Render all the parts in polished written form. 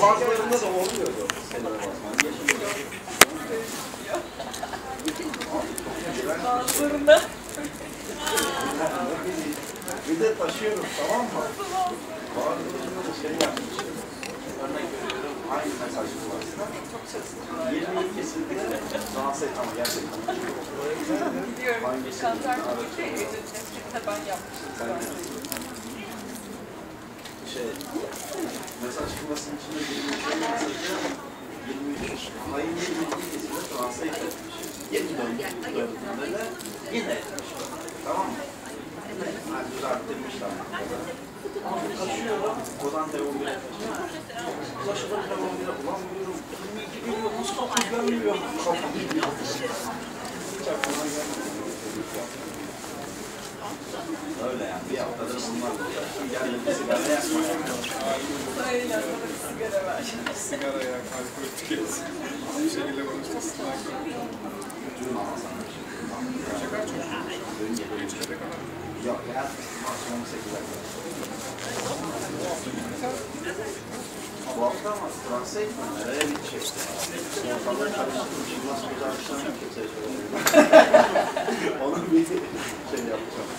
Bazılarında da oluyordu. Bazılarında. Bir de taşıyoruz, tamam mı? Bazılarında da şey yapmışız. Örnek veriyorum, aynı mesaj kullanısına. 22'sinde dans et ama gerçekten. Biliyorum. Kantar Kulüp'te ben yapmışım. Mesaj kullanısının içinde 23 ayın 22'sinde translate etmişiz. Yeni döndüğünde de yine etmişler. Tamam mı? Yani düzelttirmişler. Ama kaçıyor, odan devam etmişler. Ulaşılır devam ediyor. Ulan buyurum, 22 bin yok, nasıl kapı görmüyor? Kapı gidiyor. Hiç aklıma gelmiyor. Öyle yani, bir haftadır bunlar da oluyor. Yani bir sigara yakmaya. Aynen, bana bir sigara ver. Sigara ya, alkol tüketsin. Bir şekilde konuşmasınlar. Dün ama sana bir şey. Çıkar çok. Geçmede kadar. Yok ya, maksimum 8'e kadar. Bu hafta ama translate mi? Nereye gidecek? Ortalığı karıştırmışım, nasıl güzel kimseye söylemiyorum. Onun bir şey yapacağım.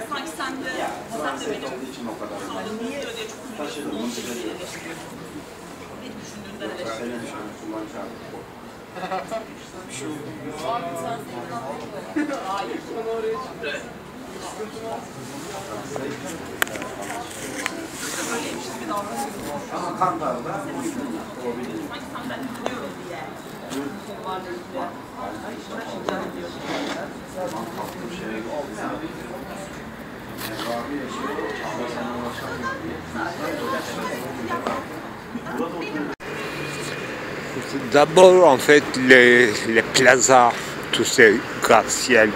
Sanki sen de Translate olduğu için o kadar. Taşıdım, bunu söylüyorum. ne düşündüğünden Senin şu an kullanacağım. Bir şey oldu. Abi sen senin anladın. Hayır. Bana oraya çıktı. Öyleymiş gibi davranıyorsun. Ama Kantar'da olabilir. Sanki senden dinliyorum diye. Konularla ilgili. Farklı bir şeye gitti. Abi yaşıyor, ama sana ulaşamıyor diye. D'abord, en fait, les plazas, tous ces gratte-ciel,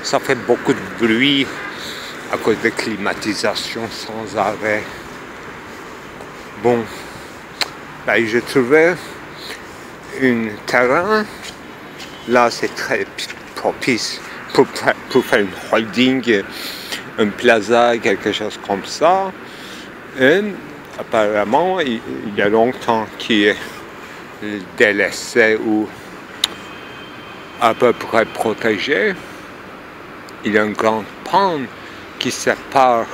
ça fait beaucoup de bruit à cause de climatisation sans arrêt. Bon, ben, j'ai trouvé un terrain, là c'est très propice pour faire une holding, un plaza, quelque chose comme ça. Et apparemment, il y a longtemps qu'il est délaissé ou à peu près protégé. Il y a une grande pente qui sépare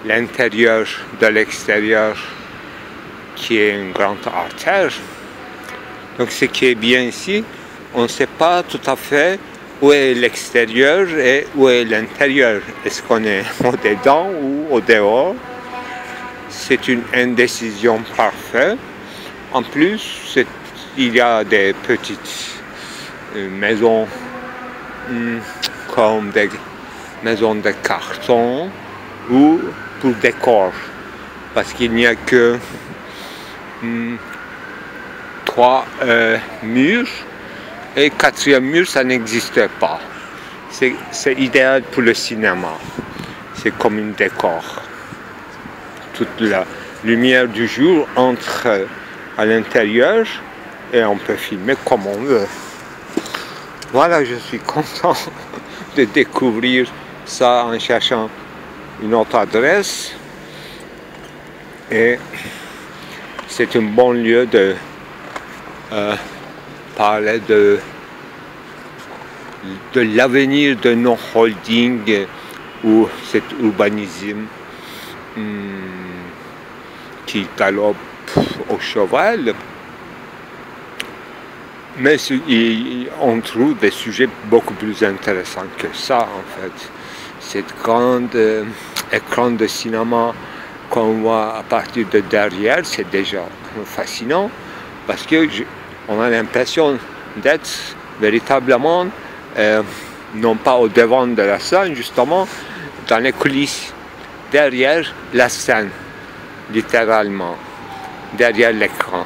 l'intérieur de l'extérieur, qui est une grande artère. Donc ce qui est bien ici, on ne sait pas tout à fait où est l'extérieur et où est l'intérieur. Est-ce qu'on est au dedans ou au dehors? C'est une indécision parfaite. En plus, il y a des petites maisons comme des maisons de carton ou pour décor. Parce qu'il n'y a que 3 murs et 4e mur, ça n'existe pas. C'est idéal pour le cinéma. C'est comme un décor. Toute la lumière du jour entre à l'intérieur et on peut filmer comme on veut. Voilà, je suis content de découvrir ça en cherchant une autre adresse. Et c'est un bon lieu de parler de l'avenir de nos holdings ou cet urbanisme qui galope au cheval. Mais on trouve des sujets beaucoup plus intéressants que ça en fait. Cette grande écran de cinéma qu'on voit à partir de derrière, c'est déjà fascinant parce que on a l'impression d'être véritablement non pas au devant de la scène, justement dans les coulisses, derrière la scène, littéralement, derrière l'écran.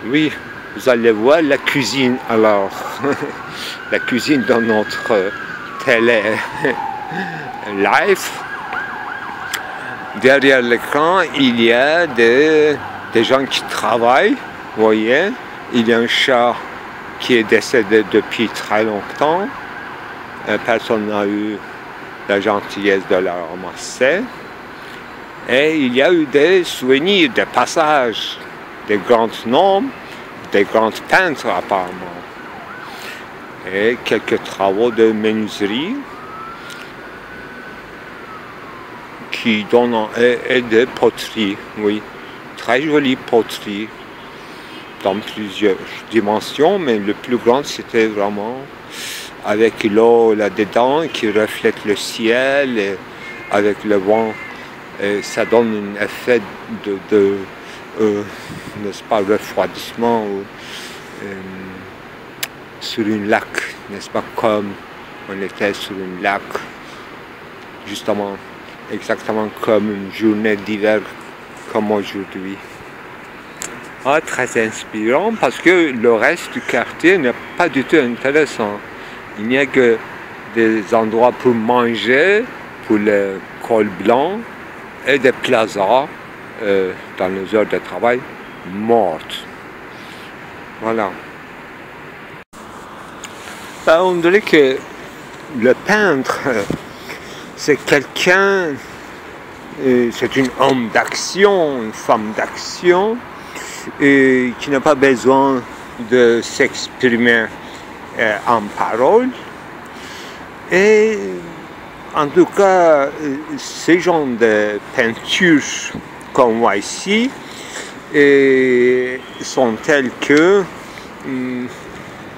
Oui, vous allez voir la cuisine alors, la cuisine dans notre télé live. Derrière l'écran, il y a des gens qui travaillent, vous voyez. Il y a un chat qui est décédé depuis très longtemps. Personne n'a eu la gentillesse de la ramasser. Et il y a eu des souvenirs, des passages, des grands noms, des grands peintres apparemment. Et quelques travaux de menuiserie qui donnent, et de poterie, oui. Très jolie poterie dans plusieurs dimensions, mais le plus grand c'était vraiment avec l'eau là-dedans qui reflète le ciel et avec le vent. Et ça donne un effet de n'est-ce pas, refroidissement sur une lac, n'est-ce pas, comme on était sur une lac, justement, exactement comme une journée d'hiver comme aujourd'hui. Ah, très inspirant parce que le reste du quartier n'est pas du tout intéressant. Il n'y a que des endroits pour manger, pour le col blanc et des plazas dans les heures de travail mortes. Voilà. Ben, on dirait que le peintre, c'est quelqu'un, c'est un homme d'action, une femme d'action, qui n'a pas besoin de s'exprimer en parole. Et en tout cas, ces genres de peintures qu'on voit ici sont telles que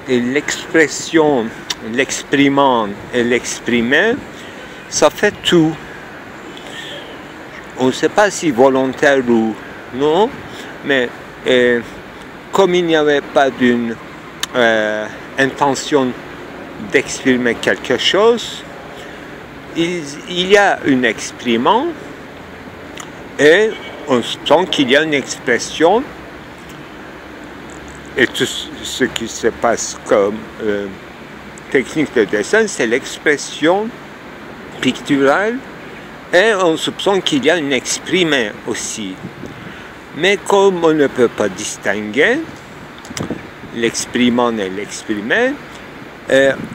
l'expression, l'exprimant et l'exprimer, ça fait tout. On ne sait pas si volontaire ou non, mais comme il n'y avait pas d'une intention d'exprimer quelque chose, il y a une exprimant et on sent qu'il y a une expression et tout ce qui se passe comme technique de dessin, c'est l'expression picturale et on soupçonne qu'il y a une exprimée aussi. Mais comme on ne peut pas distinguer l'exprimant et l'exprimé,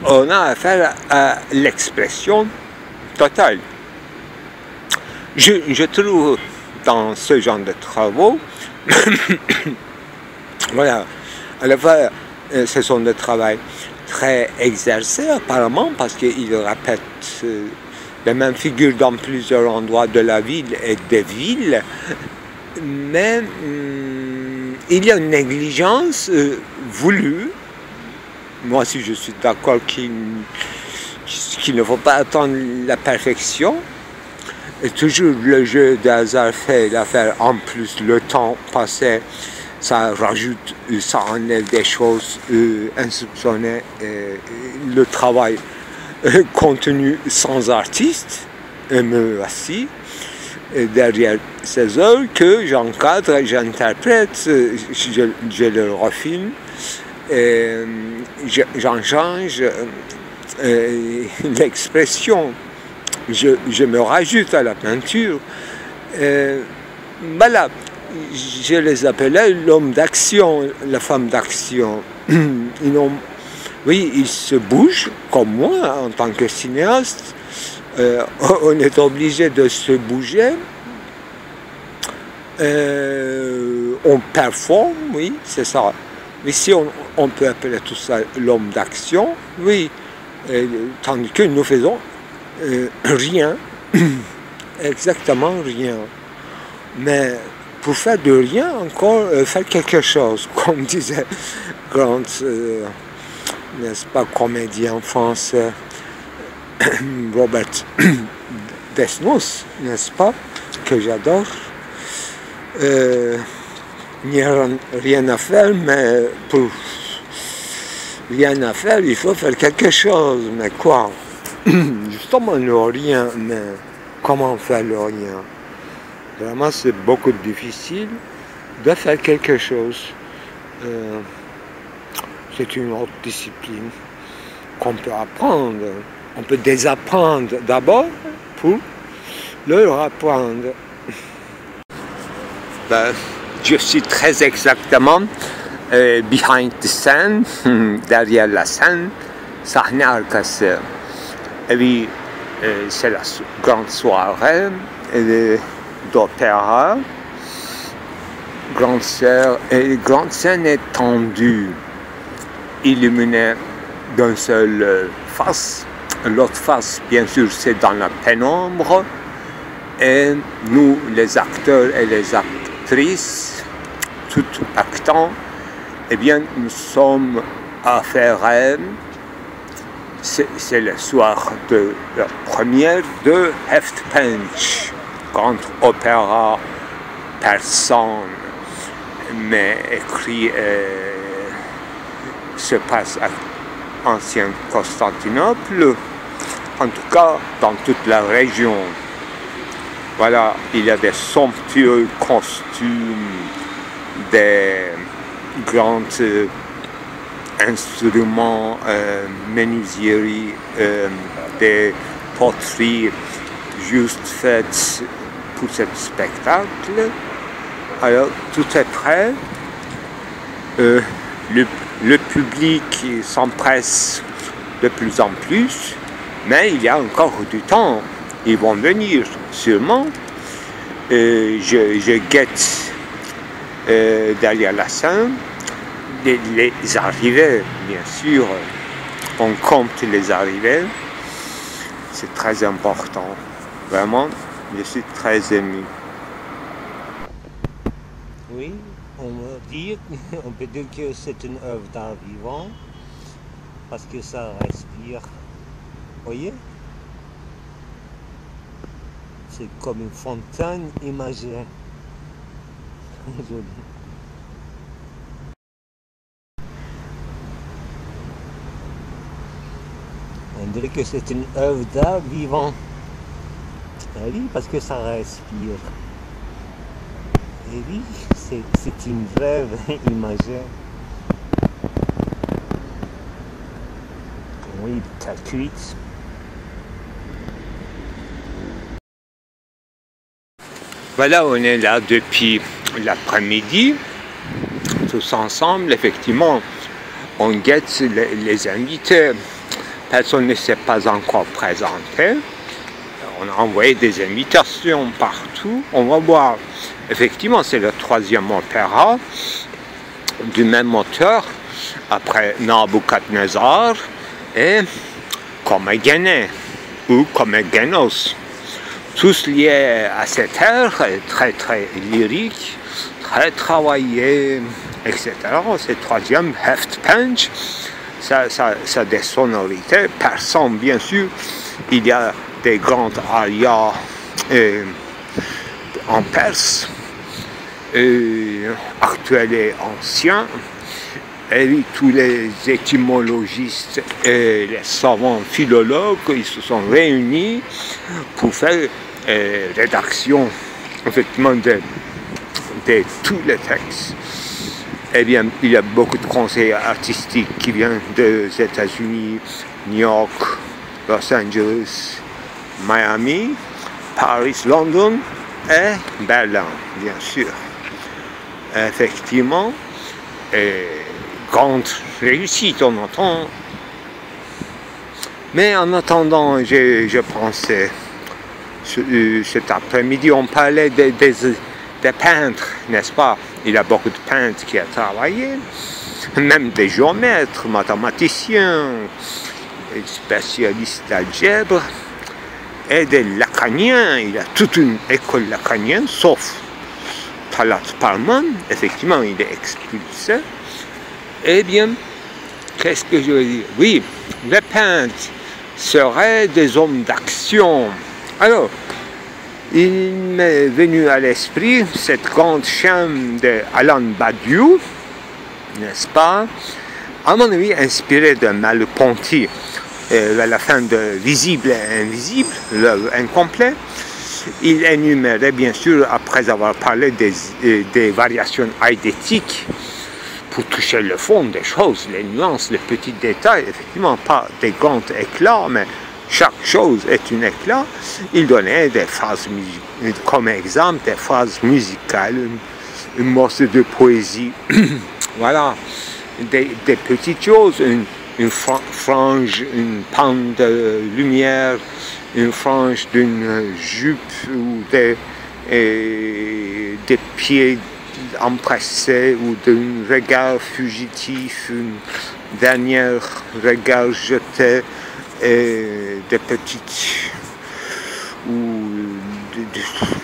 on a affaire à l'expression totale. Je trouve dans ce genre de travaux, voilà, à la fois ce sont des travaux très exercés apparemment parce qu'ils répètent les mêmes figures dans plusieurs endroits de la ville et des villes, mais il y a une négligence voulue. Moi aussi je suis d'accord qu'il ne faut pas attendre la perfection. Et toujours le jeu de hasard fait l'affaire. En plus, le temps passé, ça rajoute, ça enlève des choses insoupçonnées. Le travail continue sans artiste, et me assis derrière ces œuvres que j'encadre, j'interprète, je le refilme, j'en change l'expression. Je me rajoute à la peinture. Voilà, je les appelais l'homme d'action, la femme d'action. Oui, ils se bougent, comme moi, en tant que cinéaste. On est obligé de se bouger. On performe, oui, c'est ça. Mais si on peut appeler tout ça l'homme d'action, oui. Tandis que nous faisons rien, exactement rien. Mais pour faire de rien, encore faire quelque chose, comme disait grand, n'est-ce pas, comédien français Robert Desnos, n'est-ce pas, que j'adore. Il n'y a rien à faire, mais pour rien à faire, il faut faire quelque chose. Mais quoi? Justement le rien, mais comment faire le rien? Vraiment, c'est beaucoup difficile de faire quelque chose. C'est une autre discipline qu'on peut apprendre. On peut désapprendre d'abord pour le apprendre. Ben, je suis très exactement behind the scene, derrière la scène, sahne arkası. Oui, C'est la grande soirée d'opéra. Grande scène étendue, illuminée d'une seule face. L'autre face, bien sûr, c'est dans la pénombre. Et nous, les acteurs et les actrices, tout actant, eh bien, nous sommes affairés. C'est le soir de la première de Heftpens, grand opéra persan, mais écrit se passe à ancien Constantinople, en tout cas dans toute la région. Voilà, il y a des somptueux costumes, des grands instruments, menuiseries, des poteries juste faites pour ce spectacle. Alors, tout est prêt. Le public s'empresse de plus en plus, mais il y a encore du temps. Ils vont venir, sûrement. Je guette derrière la scène les arrivées, bien sûr. On compte les arrivées. C'est très important. Vraiment, je suis très ému. Oui, on peut dire que c'est une œuvre d'art vivant, parce que ça respire. Voyez? C'est comme une fontaine imagée. Joli. On dirait que c'est une œuvre d'art vivant. Oui, parce que ça respire. Et oui, c'est une vraie imagée. Oui, calculite. Voilà, on est là depuis l'après-midi, tous ensemble. Effectivement, on guette les invités. Personne ne s'est pas encore présenté. On a envoyé des invitations partout. On va voir. Effectivement, c'est le troisième opéra du même auteur, après Nabucodonosor et Comégène ou Comégénos. Tous liés à cette ère, très très lyrique, très travaillé, etc. C'est le troisième Heftpens. Ça a des sonorités persan, bien sûr. Il y a des grandes arias en perse, actuels et anciens. Et tous les étymologistes et les savants philologues, ils se sont réunis pour faire rédaction, effectivement, de tous les textes. Eh bien, il y a beaucoup de conseillers artistiques qui viennent des États-Unis, New York, Los Angeles, Miami, Paris, London et Berlin, bien sûr. Effectivement, grande réussite, on entend. Mais en attendant, je pensais, cet après-midi, on parlait des peintres, n'est-ce pas? Il y a beaucoup de peintres qui ont travaillé, même des géomètres, mathématiciens, des spécialistes d'algèbre, et des lacaniens. Il y a toute une école lacanienne, sauf Talat Parman, effectivement, il est expulsé. Eh bien, qu'est-ce que je veux dire? Oui, les peintres seraient des hommes d'action. Alors, il m'est venu à l'esprit cette grande chambre d'Alain Badiou, n'est-ce pas? À mon avis, inspiré de Merleau-Ponty, à la fin de Visible et Invisible, l'œuvre incomplète. Il énumérait, bien sûr, après avoir parlé des variations eidétiques, pour toucher le fond des choses, les nuances, les petits détails, effectivement, pas des grands éclats, mais chaque chose est un éclat. Il donnait des phrases musicales, comme exemple, des phrases musicales, un morceau de poésie, voilà, des petites choses, une frange, une panne de lumière, une frange d'une jupe ou des pieds empressés ou d'un regard fugitif, un dernier regard jeté et des petites ou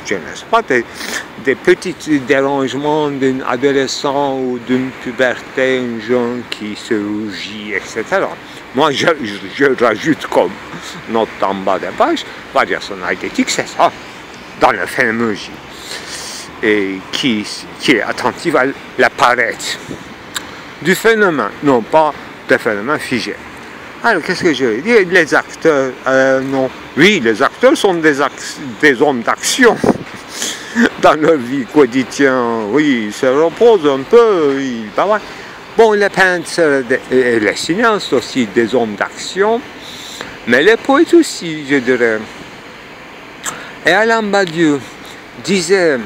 je ne sais pas, des petits dérangements d'un adolescent ou d'une puberté, un jeune qui se rougit, etc. Moi, je rajoute comme note en bas de page, variation arithmétique, c'est ça, dans la phénoménologie, et qui est attentive à l'apparaître du phénomène, non pas des phénomènes figés. Alors, qu'est-ce que je veux dire? Les acteurs, non. Oui, les acteurs sont des hommes d'action dans leur vie quotidienne. Oui, ils se reposent un peu. Bon, les peintres et les cinéastes aussi des hommes d'action, mais les poètes aussi, je dirais. Et Alain Badiou disait,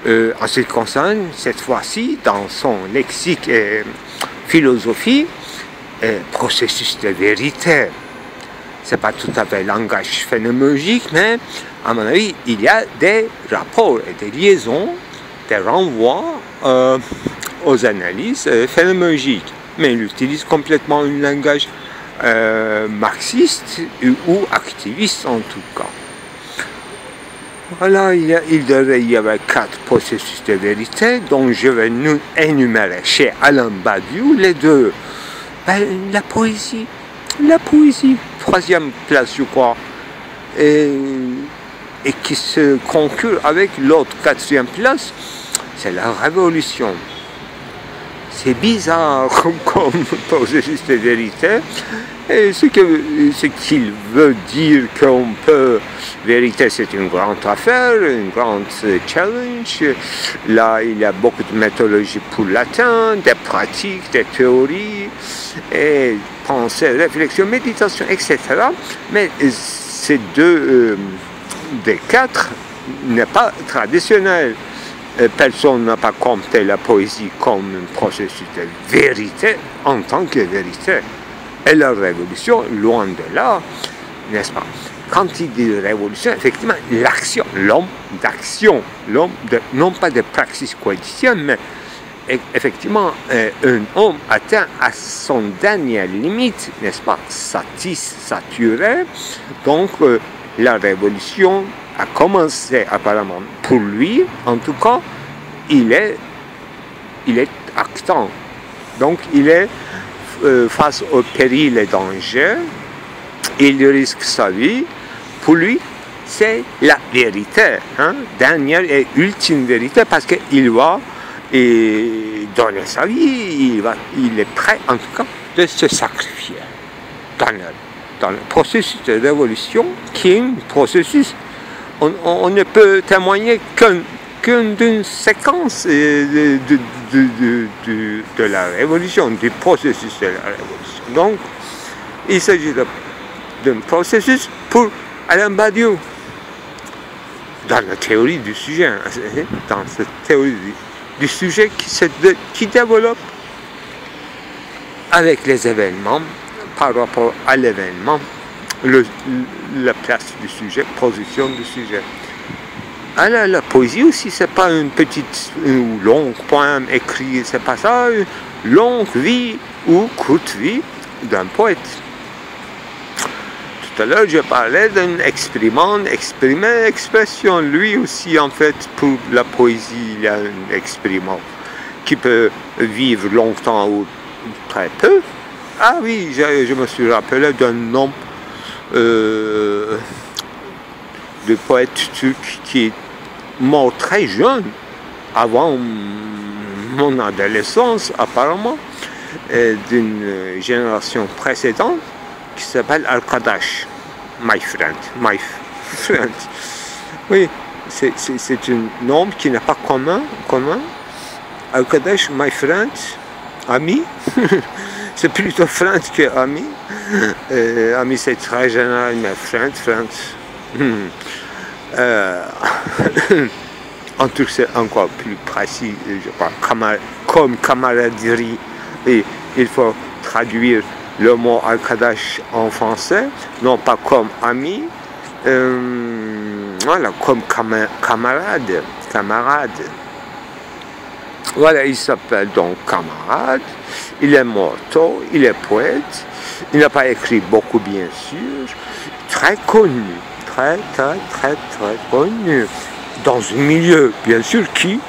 en ce qui concerne, cette fois-ci, dans son lexique et philosophie, processus de vérité. Ce n'est pas tout à fait langage phénoménologique, mais à mon avis, il y a des rapports et des liaisons, des renvois aux analyses phénoménologiques. Mais il utilise complètement un langage marxiste ou activiste en tout cas. Voilà, il y avait 4 processus de vérité, dont je vais nous énumérer chez Alain Badiou les 2. La poésie, 3e place, je crois, et qui se concure avec l'autre 4e place, c'est la révolution. C'est bizarre comme processus de vérité, et ce qu'il veut dire qu'on peut, vérité c'est une grande affaire, une grande challenge, là il y a beaucoup de méthodologies pour l'atteindre, des pratiques, des théories, et pensée, réflexion, méditation, etc. Mais ces deux des 4 n'est pas traditionnel. Personne n'a pas compté la poésie comme un processus de vérité en tant que vérité. Et la révolution, loin de là, n'est-ce pas? Quand il dit révolution, effectivement, l'action, l'homme d'action, non pas de praxis quotidienne, mais effectivement, un homme atteint à son dernière limite, n'est-ce pas, saturé. Donc, la révolution a commencé apparemment pour lui, en tout cas, il est actant. Donc, il est face aux périls et dangers, il risque sa vie. Pour lui, c'est la vérité, hein, dernière et ultime vérité, parce qu'il va donner sa vie, il est prêt en tout cas de se sacrifier dans le processus de révolution, qui est un processus, on ne peut témoigner d'une séquence de la révolution, du processus de la révolution. Donc, il s'agit d'un processus pour Alain Badiou, dans la théorie du sujet, dans cette théorie du sujet qui développe avec les événements, par rapport à l'événement, la place du sujet, position du sujet. Alors, la poésie aussi, c'est pas une petite ou longue poème écrit, c'est pas ça, une longue vie ou courte vie d'un poète. Tout à l'heure, je parlais d'un expression. Lui aussi, en fait, pour la poésie, il y a un exprimant qui peut vivre longtemps ou très peu. Ah oui, je me suis rappelé d'un nom de poète turc qui est mort très jeune, avant mon adolescence apparemment, d'une génération précédente, qui s'appelle Arkadaş, my friend. Oui, c'est un nom qui n'est pas commun. Arkadaş, my friend, ami. C'est plutôt friend que ami. Ami, c'est très général, mais friend. En tout cas, c'est encore plus précis, je crois, comme camaraderie. Et il faut traduire le mot Arkadaş en français, non pas comme ami, voilà, comme camarade. Voilà, il s'appelle donc Camarade, il est morto, il est poète, il n'a pas écrit beaucoup bien sûr, très connu, très connu, dans un milieu bien sûr qui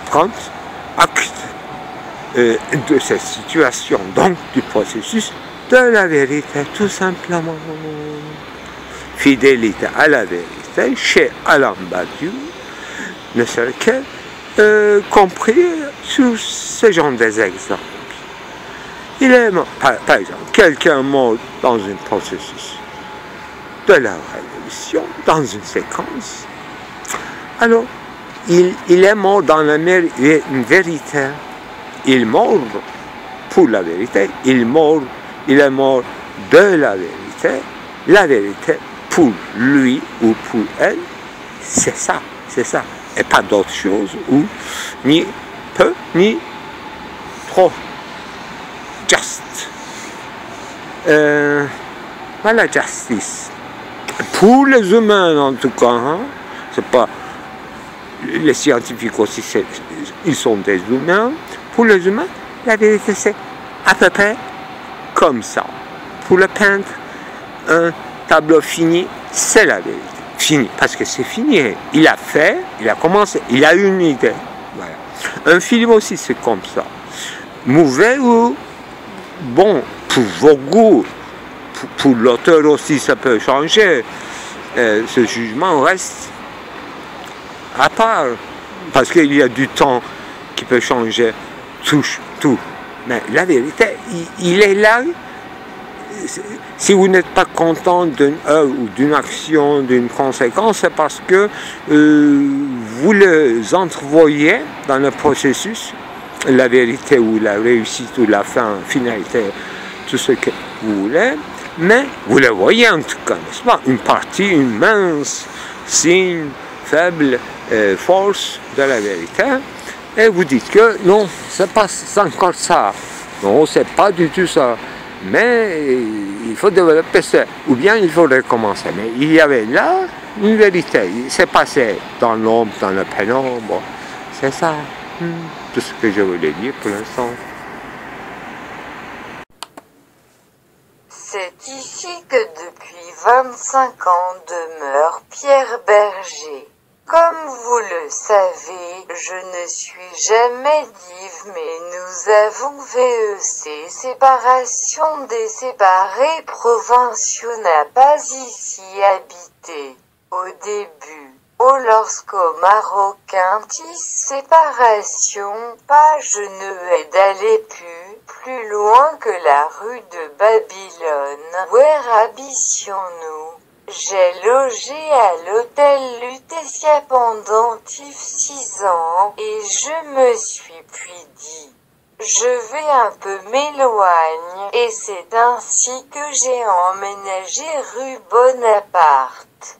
prend acte de cette situation, donc du processus de la vérité tout simplement. Fidélité à la vérité chez Alain Badiou ne serait que compris sur ce genre d'exemples. Il est mort, par exemple, quelqu'un mort dans un processus de la révolution, dans une séquence. Alors, il est mort dans la vérité. Il est mort pour la vérité. Il est mort de la vérité. La vérité pour lui ou pour elle, c'est ça. Et pas d'autre chose, ou ni peu, ni trop. Just. Voilà, justice. Pour les humains, en tout cas, hein, c'est pas... Les scientifiques aussi, ils sont des humains. Pour les humains, la vérité, c'est à peu près comme ça. Pour le peintre, un tableau fini, c'est la vérité. Fini, parce que c'est fini. Il a fait, il a commencé, il a une idée. Voilà. Un film aussi, c'est comme ça. Mauvais ou bon, pour vos goûts, pour l'auteur aussi, ça peut changer. Ce jugement reste à part, parce qu'il y a du temps qui peut changer tout. Mais la vérité, il est là. Si vous n'êtes pas content d'une œuvre ou d'une action, d'une conséquence, c'est parce que vous les entrevoyez dans le processus, la vérité ou la réussite ou la fin, finalité, tout ce que vous voulez, mais vous le voyez en tout cas, n'est-ce pas? Une partie, une mince signe faible force de la vérité, et vous dites que non, c'est pas encore ça, non, c'est pas du tout ça. Mais il faut développer ça, ou bien il faut recommencer. Mais il y avait là une vérité, il s'est passé dans l'ombre, dans le pénombre. C'est ça, tout ce que je voulais dire pour l'instant. C'est ici que depuis 25 ans demeure Pierre Berger. Comme vous le savez, je ne suis jamais dive, mais nous avons VEC, séparation des séparés provinciaux n'a pas ici habité. Au début, lorsqu'au Marocain séparation, pas je ne vais d'aller plus loin que la rue de Babylone, où habitions-nous. J'ai logé à l'hôtel Lutetia pendant 6 ans, et je me suis puis dit, je vais un peu m'éloigner, et c'est ainsi que j'ai emménagé rue Bonaparte.